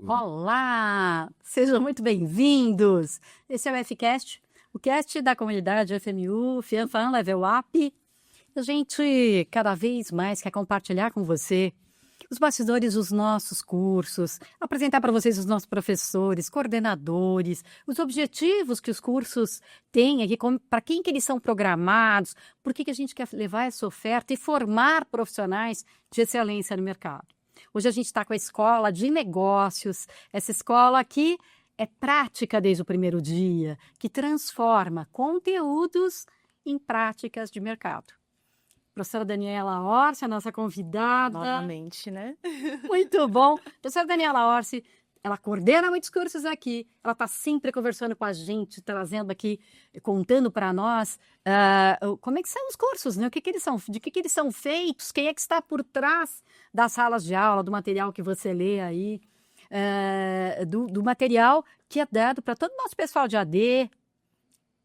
Olá! Sejam muito bem-vindos! Esse é o FCast, o cast da comunidade FMU, FIANFAN Level Up. A gente cada vez mais quer compartilhar com você os bastidores dos nossos cursos, apresentar para vocês os nossos professores, coordenadores, os objetivos que os cursos têm aqui, para quem que eles são programados, por que a gente quer levar essa oferta e formar profissionais de excelência no mercado. Hoje a gente está com a escola de negócios, essa escola aqui é prática desde o primeiro dia, que transforma conteúdos em práticas de mercado. Professora Daniela Orsi, a nossa convidada. Novamente, né? Muito bom. Professora Daniela Orsi, ela coordena muitos cursos aqui, ela está sempre conversando com a gente, trazendo aqui, contando para nós como é que são os cursos, né? O que que eles são, de que eles são feitos, quem é que está por trás das salas de aula, do material que você lê aí, do material que é dado para todo o nosso pessoal de AD,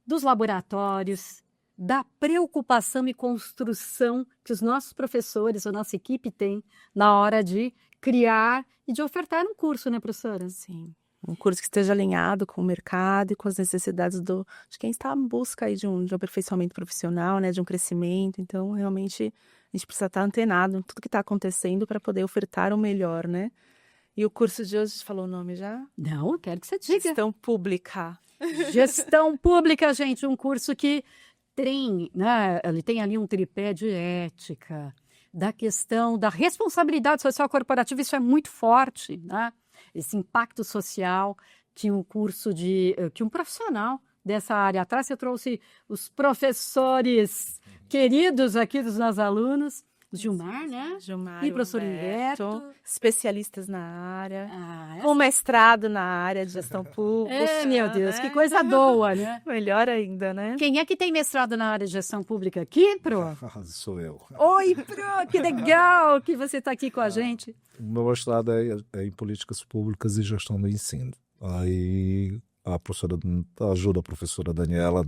dos laboratórios, da preocupação e construção que os nossos professores, a nossa equipe tem na hora de criar e de ofertar um curso, né, professora? Sim. Um curso que esteja alinhado com o mercado e com as necessidades de quem está em busca aí de um aperfeiçoamento profissional, né, de um crescimento. Então, realmente, a gente precisa estar antenado em tudo que está acontecendo para poder ofertar o melhor, né? E o curso de hoje, falou o nome já? Não, eu quero que você diga. Gestão Pública. Gestão Pública, gente, um curso que tem, né, ele tem ali um tripé de ética, da questão da responsabilidade social corporativa, isso é muito forte, né? Esse impacto social que um curso que um profissional dessa área atrás, você trouxe os professores queridos aqui dos nossos alunos, o Gilmar, né? Gilmar E o professor Humberto. Especialistas na área, essa... com mestrado na área de gestão pública. Meu Deus, né? que coisa boa, né? Melhor ainda, né? Quem é que tem mestrado na área de gestão pública aqui, Pro? Sou eu. Oi, Pro, que legal que você está aqui com a gente. O meu mestrado é em políticas públicas e gestão do ensino. Aí a professora ajuda a professora Daniela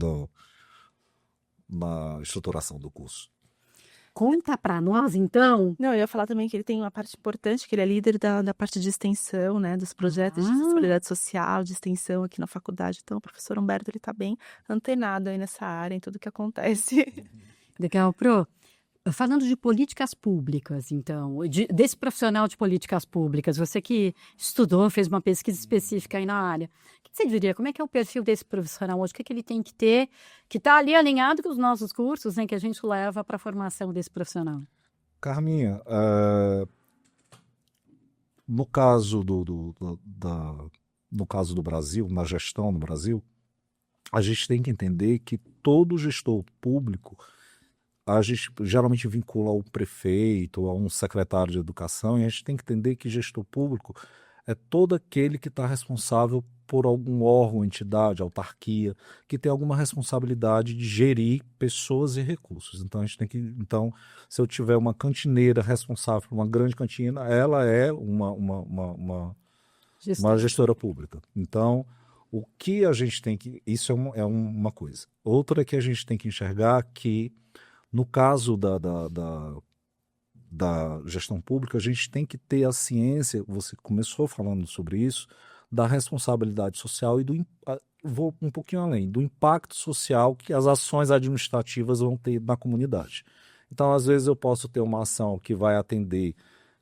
na estruturação do curso. Conta para nós, então. Não, eu ia falar também que ele tem uma parte importante, que ele é líder da parte de extensão, né, dos projetos de responsabilidade social, de extensão aqui na faculdade. Então, o professor Humberto, ele está bem antenado aí nessa área, em tudo que acontece. Legal, Pro. Falando de políticas públicas, então, desse profissional de políticas públicas, você que estudou, fez uma pesquisa específica aí na área, o que você diria? Como é que é o perfil desse profissional hoje? O que ele tem que ter, que está ali alinhado com os nossos cursos, né, que a gente leva para a formação desse profissional? Carminha, no caso no caso do Brasil, na gestão no Brasil, a gente tem que entender que todo gestor público a gente geralmente vincula ao prefeito, a um secretário de educação, e a gente tem que entender que gestor público é todo aquele que está responsável por algum órgão, entidade, autarquia, que tem alguma responsabilidade de gerir pessoas e recursos. Então, se eu tiver uma cantineira responsável por uma grande cantina, ela é uma gestora pública. Então, o que a gente tem que... Isso é uma coisa. Outra é que a gente tem que enxergar que no caso da gestão pública, a gente tem que ter a ciência, você começou falando sobre isso, da responsabilidade social e vou um pouquinho além, do impacto social que as ações administrativas vão ter na comunidade. Então, às vezes eu posso ter uma ação que vai atender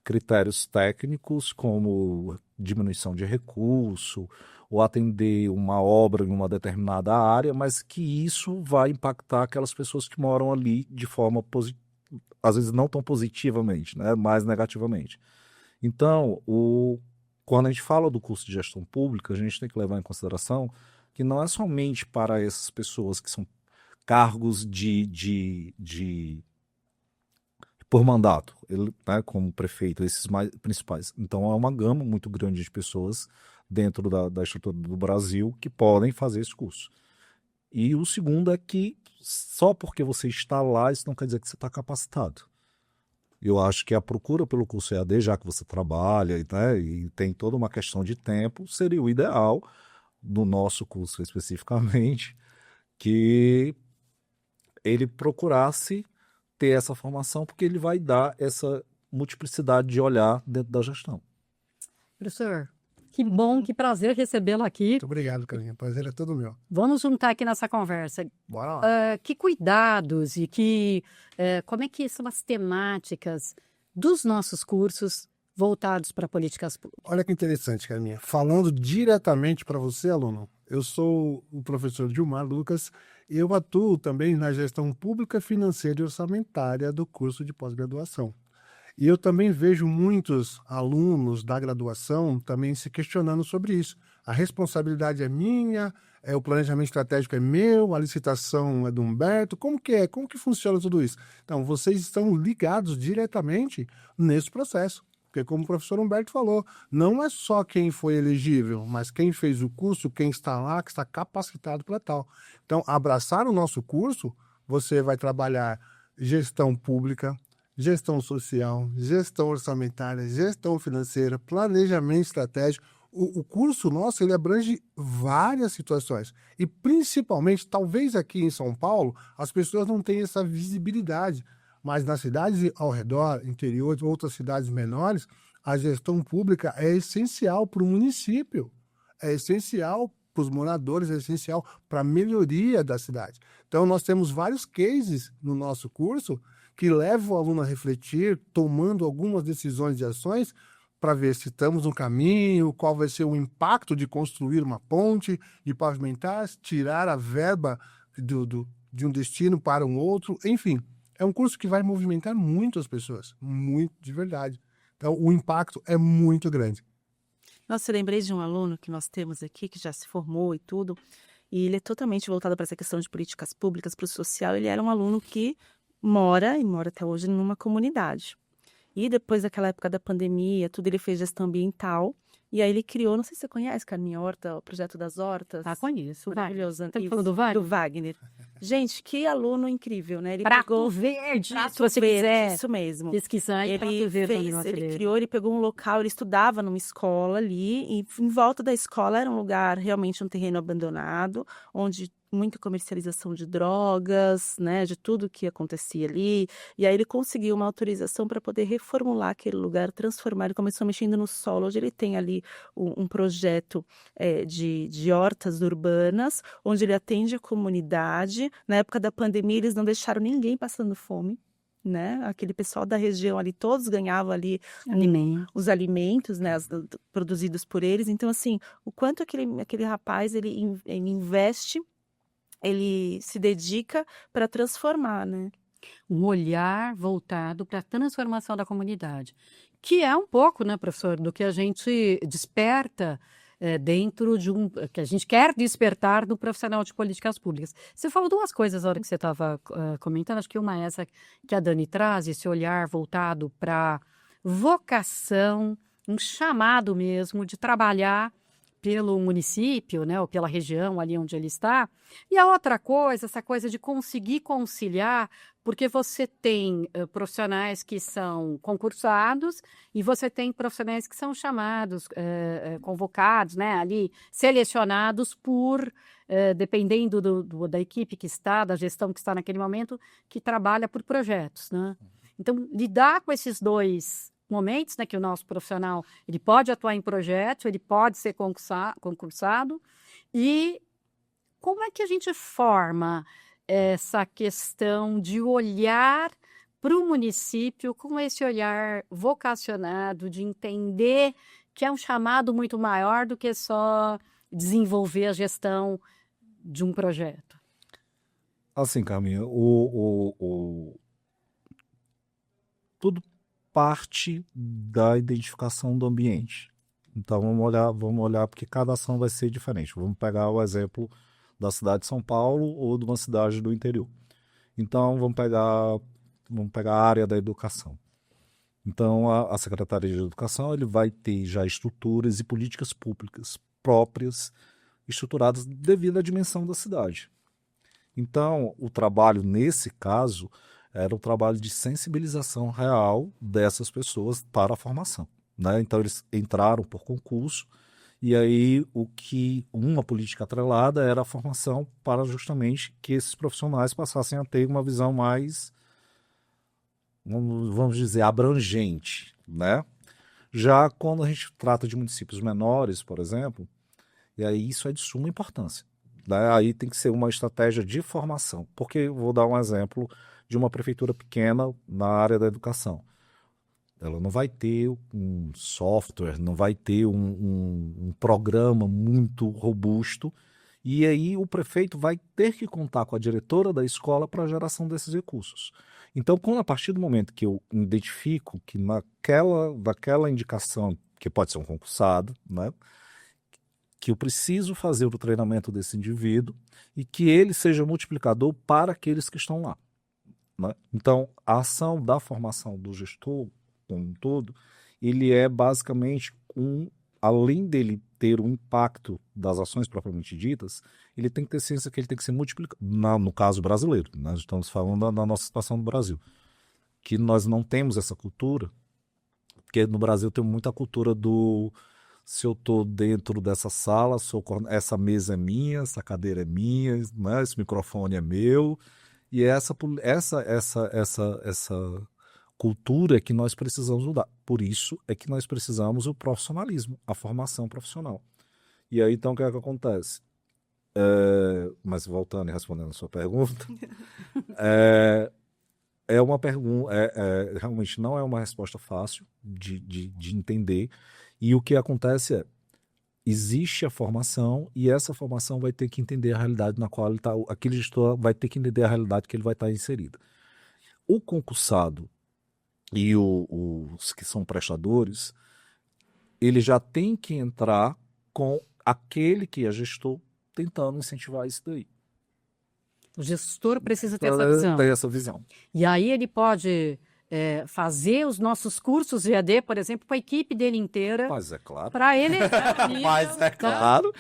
critérios técnicos, como diminuição de recurso, ou atender uma obra em uma determinada área, mas que isso vai impactar aquelas pessoas que moram ali de forma positiva, às vezes não tão positivamente, né, mais negativamente. Então, quando a gente fala do curso de gestão pública, a gente tem que levar em consideração que não é somente para essas pessoas que são cargos por mandato, né, como prefeito, esses mais principais. Então, é uma gama muito grande de pessoas dentro da estrutura do Brasil que podem fazer esse curso. E o segundo é que só porque você está lá, isso não quer dizer que você está capacitado. Eu acho que a procura pelo curso EAD, já que você trabalha, né, e tem toda uma questão de tempo, seria o ideal, no nosso curso especificamente, que ele procurasse ter essa formação, porque ele vai dar essa multiplicidade de olhar dentro da gestão. Professor, Que bom, que prazer recebê-lo aqui. Muito obrigado, Carlinha. Prazer é todo meu. Vamos juntar aqui nessa conversa. Bora lá. Que cuidados e como é que são as temáticas dos nossos cursos voltados para políticas públicas? Olha que interessante, Carlinha. Falando diretamente para você, aluno, eu sou o professor Gilmar Lucas e eu atuo também na gestão pública, financeira e orçamentária do curso de pós-graduação. E eu também vejo muitos alunos da graduação também se questionando sobre isso. A responsabilidade é minha, o planejamento estratégico é meu, a licitação é do Humberto. Como que é? Como que funciona tudo isso? Então, vocês estão ligados diretamente nesse processo. Porque, como o professor Humberto falou, não é só quem foi elegível, mas quem fez o curso, quem está lá, que está capacitado para tal. Então, abraçar o nosso curso, você vai trabalhar gestão pública, gestão social, gestão orçamentária, gestão financeira, planejamento estratégico. O curso nosso, ele abrange várias situações. E, principalmente, talvez aqui em São Paulo, as pessoas não tenham essa visibilidade. Mas nas cidades ao redor, interior, outras cidades menores, a gestão pública é essencial para o município, é essencial para os moradores, é essencial para a melhoria da cidade. Então, nós temos vários cases no nosso curso que levam o aluno a refletir, tomando algumas decisões de ações para ver se estamos no caminho, qual vai ser o impacto de construir uma ponte, de pavimentar, tirar a verba de um destino para um outro, enfim. É um curso que vai movimentar muito as pessoas, muito de verdade. Então, o impacto é muito grande. Nossa, eu lembrei de um aluno que nós temos aqui, que já se formou e tudo, e ele é totalmente voltado para essa questão de políticas públicas, para o social. Ele era um aluno que mora até hoje, numa comunidade. E depois daquela época da pandemia, tudo, ele fez gestão ambiental. E aí ele criou, não sei se você conhece, Carminha, Horta, o projeto das hortas. Conheço. Maravilhoso. Tá falando do Wagner? Do Wagner. Gente, que aluno incrível, né? Ele Prato pegou Verde, Prato se você Verde, quiser isso mesmo. pesquisar. Ele pegou um local, ele estudava numa escola ali, e em volta da escola era um lugar, realmente um terreno abandonado, onde muita comercialização de drogas, né, de tudo que acontecia ali. E aí ele conseguiu uma autorização para poder reformular aquele lugar, transformar. Ele começou mexendo no solo. Hoje ele tem ali um projeto de hortas urbanas, onde ele atende a comunidade. Na época da pandemia, eles não deixaram ninguém passando fome, né? Aquele pessoal da região ali, todos ganhavam ali os alimentos, né, produzidos por eles. Então, assim, o quanto aquele rapaz, ele investe, ele se dedica para transformar, né? Um olhar voltado para a transformação da comunidade, que é um pouco, né, professor, do que a gente desperta dentro que a gente quer despertar do profissional de políticas públicas. Você falou duas coisas na hora que você estava comentando, acho que uma é essa que a Dani traz, esse olhar voltado para vocação, um chamado mesmo de trabalhar pelo município, né, ou pela região ali onde ele está. E a outra coisa, essa coisa de conseguir conciliar, porque você tem profissionais que são concursados e você tem profissionais que são chamados, convocados, né, ali, selecionados por, dependendo da equipe que está, da gestão que está naquele momento, que trabalha por projetos, né? Então, lidar com esses dois momentos, né, que o nosso profissional ele pode atuar em projetos, ele pode ser concursado, e como é que a gente forma essa questão de olhar para o município com esse olhar vocacionado, de entender que é um chamado muito maior do que só desenvolver a gestão de um projeto? Assim, Carminha, tudo parte da identificação do ambiente. Então vamos olhar porque cada ação vai ser diferente. Vamos pegar o exemplo da cidade de São Paulo ou de uma cidade do interior. Então vamos pegar a área da educação. Então a Secretaria de Educação ele vai ter já estruturas e políticas públicas próprias, estruturadas devido à dimensão da cidade. Então o trabalho nesse caso era um trabalho de sensibilização real dessas pessoas para a formação, né? Então eles entraram por concurso e aí uma política atrelada era a formação para justamente que esses profissionais passassem a ter uma visão mais, vamos dizer, abrangente, né? Já quando a gente trata de municípios menores, por exemplo, e aí isso é de suma importância, né? Aí tem que ser uma estratégia de formação, porque vou dar um exemplo de uma prefeitura pequena na área da educação. Ela não vai ter um software, não vai ter um programa muito robusto, e aí o prefeito vai ter que contar com a diretora da escola para a geração desses recursos. Então, a partir do momento que eu identifico que daquela indicação, que pode ser um concursado, né, que eu preciso fazer o treinamento desse indivíduo e que ele seja multiplicador para aqueles que estão lá, né? Então, a ação da formação do gestor, como um todo, ele é basicamente além dele ter um impacto das ações propriamente ditas, ele tem que ter ciência que ele tem que ser multiplicado. No caso brasileiro, nós estamos falando da nossa situação no Brasil, que nós não temos essa cultura, porque no Brasil tem muita cultura do se eu estou dentro dessa sala, essa mesa é minha, essa cadeira é minha, né, esse microfone é meu, e essa cultura é que nós precisamos mudar. Por isso é que nós precisamos o profissionalismo, a formação profissional. E aí, então, o que é que acontece? Mas voltando e respondendo a sua pergunta, é uma pergunta, realmente não é uma resposta fácil de entender. E o que acontece existe a formação e essa formação vai ter que entender a realidade na qual ele está, aquele gestor vai ter que entender a realidade que ele vai estar inserido. O concursado e os que são prestadores, ele já tem que entrar com aquele que é gestor tentando incentivar isso daí. O gestor precisa ter essa visão. Ter essa visão. E aí ele pode fazer os nossos cursos de EAD, por exemplo, com a equipe dele inteira. Mas é claro. Para ele. Mas é claro.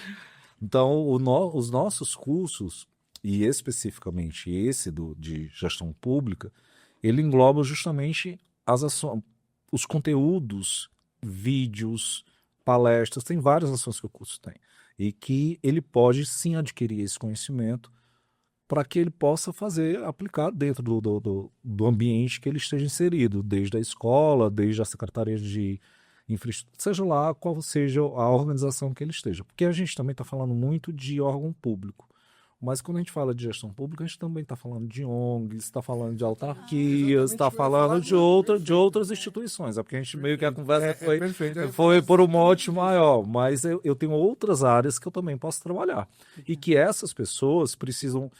Então, os nossos cursos, e especificamente esse de gestão pública, ele engloba justamente os conteúdos, vídeos, palestras, tem várias ações que o curso tem. E que ele pode sim adquirir esse conhecimento para que ele possa aplicar dentro do ambiente que ele esteja inserido, desde a escola, desde a Secretaria de Infraestrutura, seja lá qual seja a organização que ele esteja. Porque a gente também está falando muito de órgão público. Mas quando a gente fala de gestão pública, a gente também está falando de ONGs, está falando de autarquias, está falando de outras instituições. É porque a gente meio que a conversa foi por um mote maior. Mas eu tenho outras áreas que eu também posso trabalhar. E que essas pessoas precisam...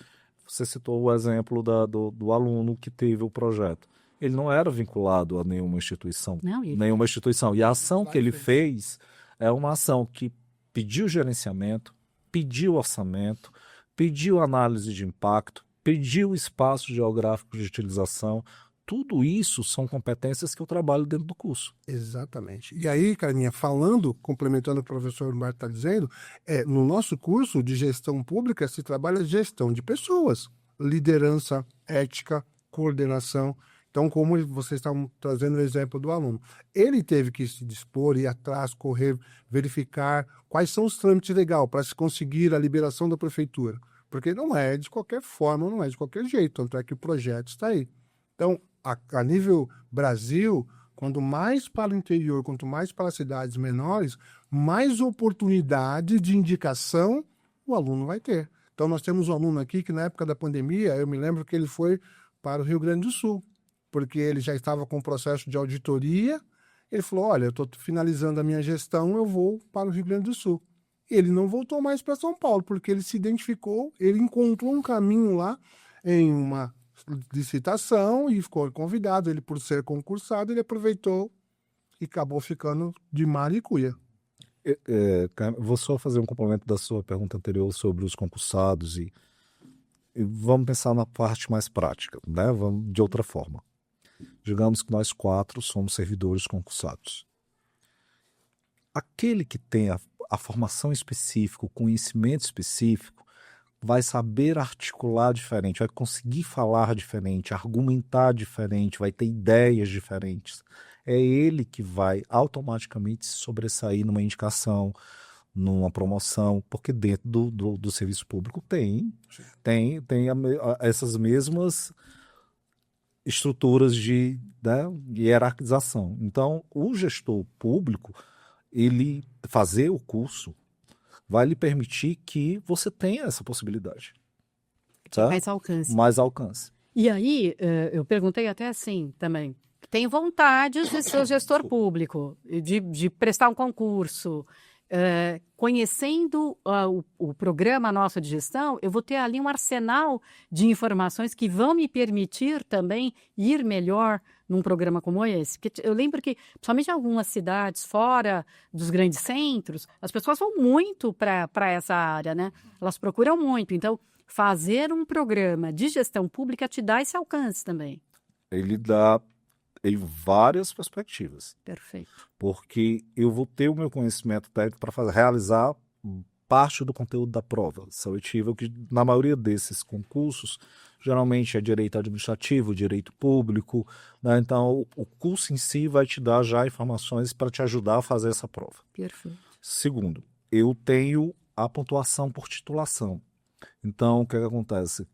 Você citou o exemplo do aluno que teve o projeto. Ele não era vinculado a nenhuma instituição. Nenhuma instituição. E a ação que ele fez é uma ação que pediu gerenciamento, pediu orçamento, pediu análise de impacto, pediu espaço geográfico de utilização. Tudo isso são competências que eu trabalho dentro do curso. Exatamente. E aí, Carminha, complementando o que o professor Humberto está dizendo, no nosso curso de gestão pública se trabalha gestão de pessoas, liderança, ética, coordenação. Então, como vocês estavam trazendo o exemplo do aluno, ele teve que se dispor, ir atrás, correr, verificar quais são os trâmites legais para se conseguir a liberação da prefeitura. Porque não é de qualquer forma, não é de qualquer jeito, tanto é que o projeto está aí. Então, a nível Brasil, quanto mais para o interior, quanto mais para cidades menores, mais oportunidade de indicação o aluno vai ter. Então, nós temos um aluno aqui que, na época da pandemia, eu me lembro que ele foi para o Rio Grande do Sul, porque ele já estava com o processo de auditoria. Ele falou, olha, eu estou finalizando a minha gestão, eu vou para o Rio Grande do Sul. Ele não voltou mais para São Paulo, porque ele se identificou, ele encontrou um caminho lá em uma licitação e ficou convidado. Ele, por ser concursado, ele aproveitou e acabou ficando de maricuia. Vou só fazer um complemento da sua pergunta anterior sobre os concursados e vamos pensar na parte mais prática, né? Vamos de outra forma. Digamos que nós 4 somos servidores concursados. Aquele que tem a formação específica, o conhecimento específico, vai saber articular diferente, vai conseguir falar diferente, argumentar diferente, vai ter ideias diferentes. É ele que vai automaticamente se sobressair numa indicação, numa promoção, porque dentro do serviço público tem essas mesmas estruturas de, né, hierarquização. Então, o gestor público, ele fazer o curso vai lhe permitir que você tenha essa possibilidade. Tá? Mais alcance. Mais alcance. E aí, eu perguntei até assim também. Tem vontade de ser gestor público, de prestar um concurso. Conhecendo o programa nosso de gestão, eu vou ter ali um arsenal de informações que vão me permitir também ir melhor num programa como esse. Porque eu lembro que, principalmente em algumas cidades fora dos grandes centros, as pessoas vão muito para essa área, né? Elas procuram muito. Então, fazer um programa de gestão pública te dá esse alcance também. Ele dá em várias perspectivas. Perfeito. Porque eu vou ter o meu conhecimento técnico para realizar parte do conteúdo da prova seletiva, que na maioria desses concursos, geralmente é direito administrativo, direito público, né? Então o curso em si vai te dar já informações para te ajudar a fazer essa prova. Perfeito. Segundo, eu tenho a pontuação por titulação. Então, o que acontece?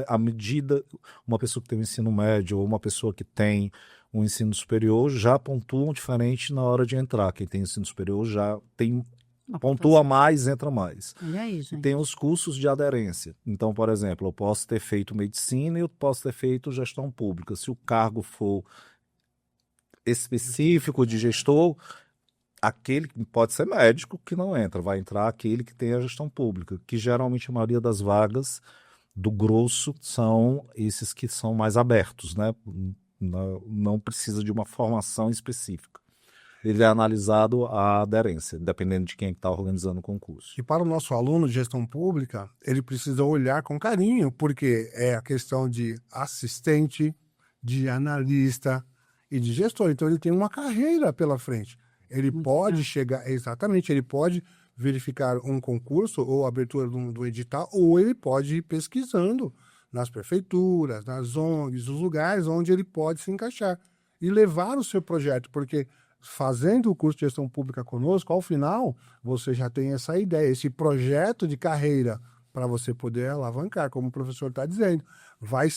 À medida, uma pessoa que tem um ensino médio ou uma pessoa que tem um ensino superior já pontuam diferente na hora de entrar. Quem tem ensino superior já tem pontua mais, entra mais. E aí, gente? Tem os cursos de aderência. Então, por exemplo, eu posso ter feito medicina e eu posso ter feito gestão pública. Se o cargo for específico de gestor, aquele que pode ser médico que não entra, vai entrar aquele que tem a gestão pública, que geralmente a maioria das vagas do grosso são esses que são mais abertos, né? Não precisa de uma formação específica. Ele é analisado a aderência, dependendo de quem está organizando o concurso. E para o nosso aluno de gestão pública, ele precisa olhar com carinho, porque é a questão de assistente, de analista e de gestor. Então ele tem uma carreira pela frente. Ele pode chegar, exatamente, ele pode verificar um concurso ou a abertura do edital, ou ele pode ir pesquisando nas prefeituras, nas ONGs, os lugares onde ele pode se encaixar e levar o seu projeto, porque fazendo o curso de gestão pública conosco, ao final, você já tem essa ideia, esse projeto de carreira para você poder alavancar, como o professor está dizendo. Vai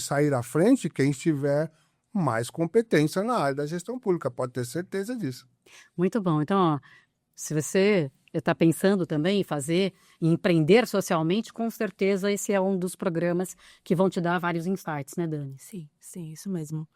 sair à frente quem estiver mais competência na área da gestão pública, pode ter certeza disso. Muito bom. Então, ó, se você está pensando também em empreender socialmente, com certeza esse é um dos programas que vão te dar vários insights, né, Dani? Sim, isso mesmo.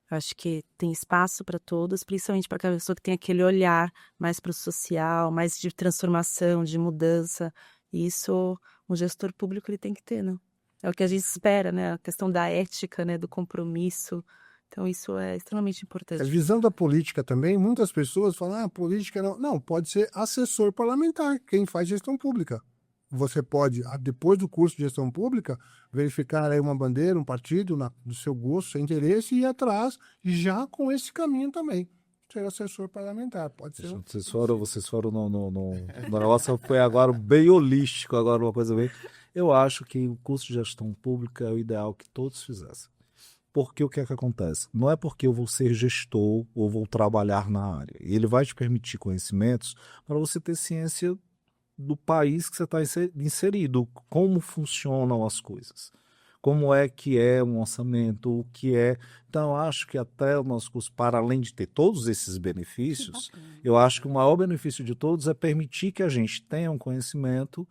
Eu acho que tem espaço para todos, principalmente para aquela pessoa que tem aquele olhar mais para o social, mais de transformação, de mudança. E isso um gestor público ele tem que ter, né? É o que a gente espera, né? A questão da ética, né? Do compromisso. Então, isso é extremamente importante. Visando a política também, muitas pessoas falam, política não. Não, pode ser assessor parlamentar, quem faz gestão pública. Você pode, depois do curso de gestão pública, verificar aí uma bandeira, um partido do seu gosto, seu interesse, e ir atrás, já com esse caminho também. Ser assessor parlamentar, pode ser. Vocês foram no negócio, foi agora bem holístico, agora uma coisa bem... Eu acho que o curso de gestão pública é o ideal que todos fizessem. Porque o que é que acontece? Não é porque eu vou ser gestor ou vou trabalhar na área. Ele vai te permitir conhecimentos para você ter ciência do país que você está inserido, como funcionam as coisas, como é que é um orçamento, o que é... Então, eu acho que até o nosso curso, para além de ter todos esses benefícios, eu acho que o maior benefício de todos é permitir que a gente tenha um conhecimento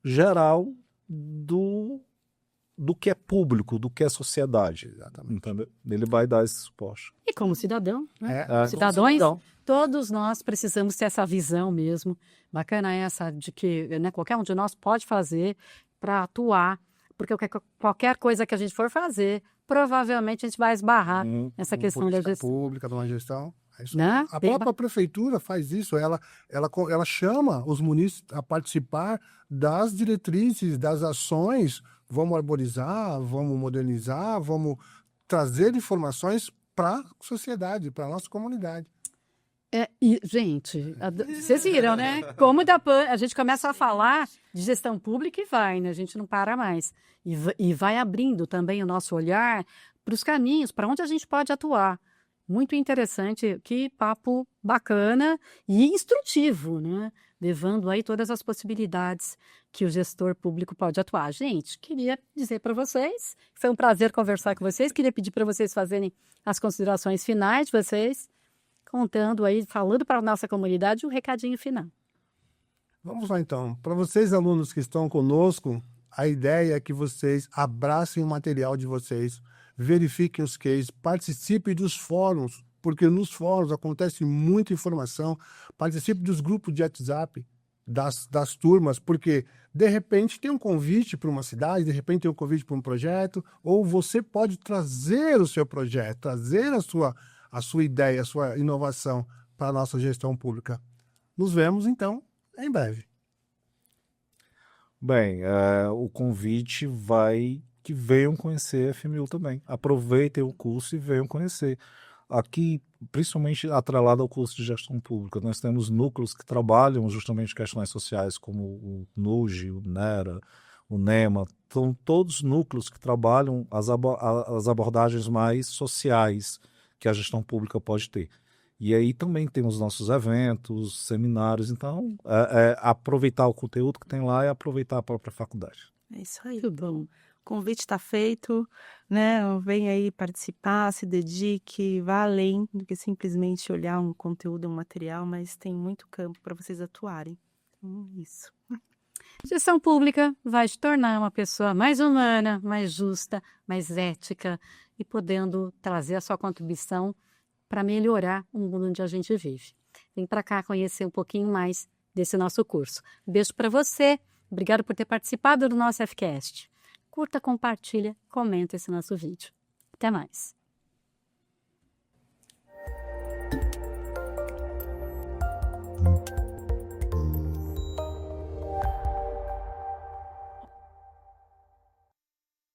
geral do que é público, do que é sociedade. Exatamente. Entendeu? Ele vai dar esse suporte. E como cidadão, né? Cidadãos, todos nós precisamos ter essa visão mesmo. Bacana essa de que, né, qualquer um de nós pode fazer para atuar, porque qualquer coisa que a gente for fazer, provavelmente a gente vai esbarrar nessa questão da gestão pública, de uma gestão. Né? A própria prefeitura faz isso, ela chama os munícipes a participar das diretrizes, das ações. Vamos arborizar, vamos modernizar, vamos trazer informações para a sociedade, para a nossa comunidade. E, gente, vocês viram, né? Como a gente começa a falar de gestão pública e vai, né? A gente não para mais. E vai abrindo também o nosso olhar para os caminhos, para onde a gente pode atuar. Muito interessante, que papo bacana e instrutivo, né? Levando aí todas as possibilidades que o gestor público pode atuar. Gente, queria dizer para vocês, foi um prazer conversar com vocês, queria pedir para vocês fazerem as considerações finais de vocês, contando aí, falando para a nossa comunidade um recadinho final. Vamos lá, então. Para vocês, alunos que estão conosco, a ideia é que vocês abracem o material de vocês, verifiquem os cases, participem dos fóruns, porque nos fóruns acontece muita informação, participe dos grupos de WhatsApp das turmas, porque de repente tem um convite para uma cidade, de repente tem um convite para um projeto, ou você pode trazer o seu projeto, trazer a sua ideia, a sua inovação para a nossa gestão pública. Nos vemos, então, em breve. Bem, o convite vai que venham conhecer a FMU também. Aproveitem o curso e venham conhecer. Aqui, principalmente atrelado ao curso de gestão pública, nós temos núcleos que trabalham justamente questões sociais, como o NUGE, o NERA, o NEMA. São todos núcleos que trabalham as abordagens mais sociais que a gestão pública pode ter. E aí também tem os nossos eventos, seminários. Então, aproveitar o conteúdo que tem lá e aproveitar a própria faculdade. É isso aí. Muito bom. O convite está feito, né? Vem aí participar, se dedique, vá além do que simplesmente olhar um conteúdo, um material, mas tem muito campo para vocês atuarem. Então, isso. Gestão pública vai te tornar uma pessoa mais humana, mais justa, mais ética e podendo trazer a sua contribuição para melhorar o mundo onde a gente vive. Vem para cá conhecer um pouquinho mais desse nosso curso. Um beijo para você. Obrigado por ter participado do nosso FCast. Curta, compartilha, comenta esse nosso vídeo. Até mais.